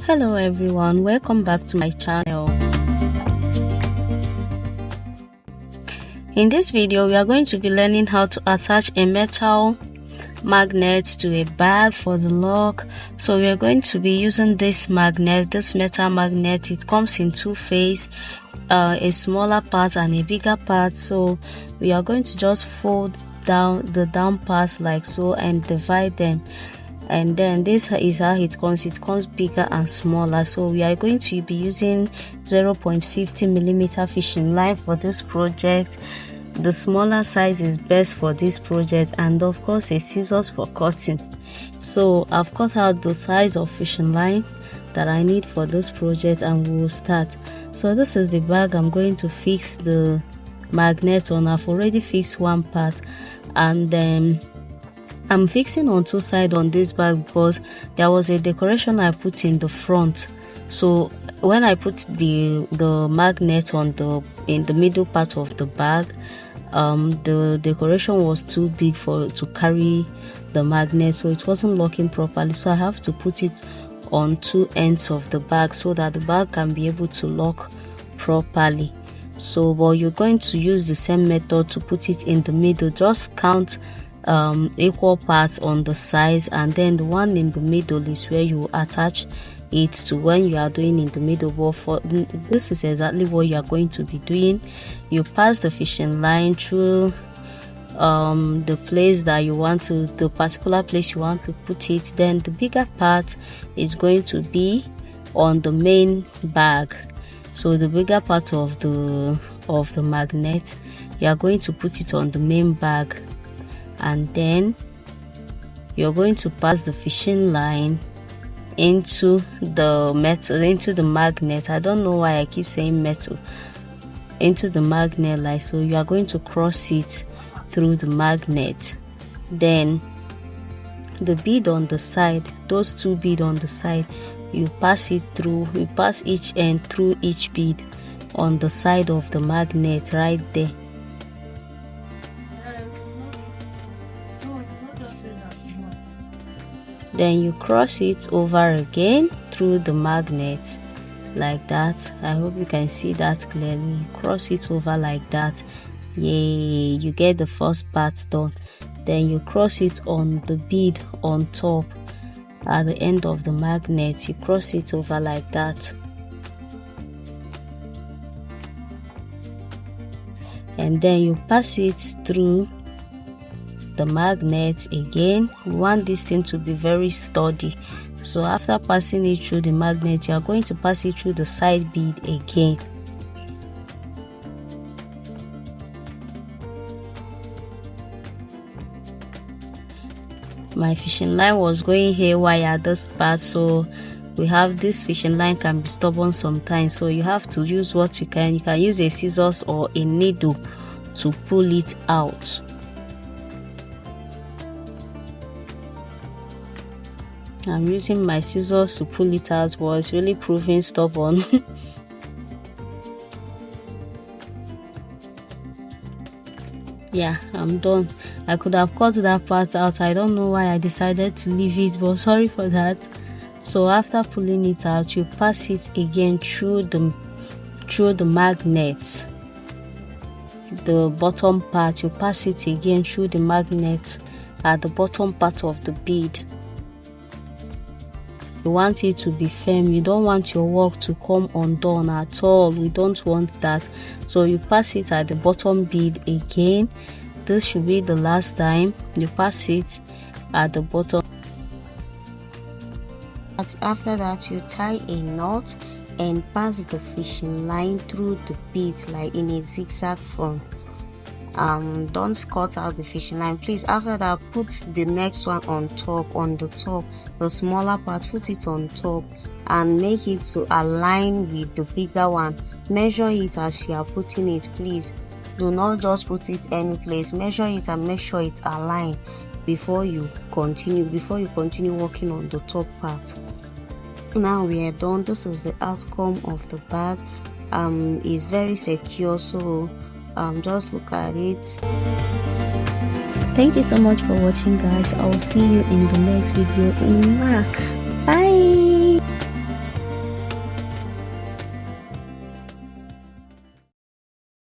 Hello everyone, welcome back to my channel. In this video we are going to be learning how to attach a metal magnet to a bag for the lock. So we are going to be using this metal magnet. It comes in two phases, a smaller part and a bigger part. So we are going to just fold down the down part like so and divide them, and then this is how it comes bigger and smaller. So we are going to be using 0.50 millimeter fishing line for this project. The smaller size is best for this project, and of course a scissors for cutting. So I've cut out the size of fishing line that I need for this project and we will start. So this is the bag I'm going to fix the magnet on. I've already fixed one part, and then I'm fixing on two sides on this bag because there was a decoration I put in the front. So when I put the magnet in the middle part of the bag, the decoration was too big to carry the magnet, so it wasn't locking properly. So I have to put it on two ends of the bag so that the bag can be able to lock properly. So but you're going to use the same method to put it in the middle. Just count equal parts on the sides, and then the one in the middle is where you attach it to when you are doing in the middle. But for this is exactly what you are going to be doing. You pass the fishing line through the place that you want to, the particular place you want to put it. Then the bigger part is going to be on the main bag. So the bigger part of the magnet, you are going to put it on the main bag, and then you're going to pass the fishing line into the magnet. I don't know why I keep saying metal. Into the magnet like so. You are going to cross it through the magnet. Then the bead on the side, those two beads on the side, you pass it through. You pass each end through each bead on the side of the magnet right there. Then you cross it over again through the magnet like that. I hope you can see that clearly. You cross it over like that. Yay, you get the first part done. Then you cross it on the bead on top at the end of the magnet. You cross it over like that, and then you pass it through the magnet again. We want this thing to be very sturdy, so after passing it through the magnet, you are going to pass it through the side bead again. My fishing line was going haywire at this part, so we have this fishing line can be stubborn sometimes, so you have to use what you can. You can use a scissors or a needle to pull it out. I'm using my scissors to pull it out, but it's really proving stubborn. Yeah, I'm done. I could have cut that part out. I don't know why I decided to leave it, but sorry for that. So after pulling it out, you pass it again through the magnet. The bottom part, you pass it again through the magnet at the bottom part of the bead. You want it to be firm. You don't want your work to come undone at all. We don't want that. So you pass it at the bottom bead again. This should be the last time you pass it at the bottom. After that, you tie a knot and pass the fishing line through the beads like in a zigzag form. Don't cut out the fishing line, please. After that, put the next one on top, on the top, the smaller part, put it on top and make it to align with the bigger one. Measure it as you are putting it, please. Do not just put it any place. Measure it and make sure it aligns before you continue working on the top part. Now we are done. This is the outcome of the bag. It's very secure, so just look at it. Thank you so much for watching, guys. I will see you in the next video. Bye.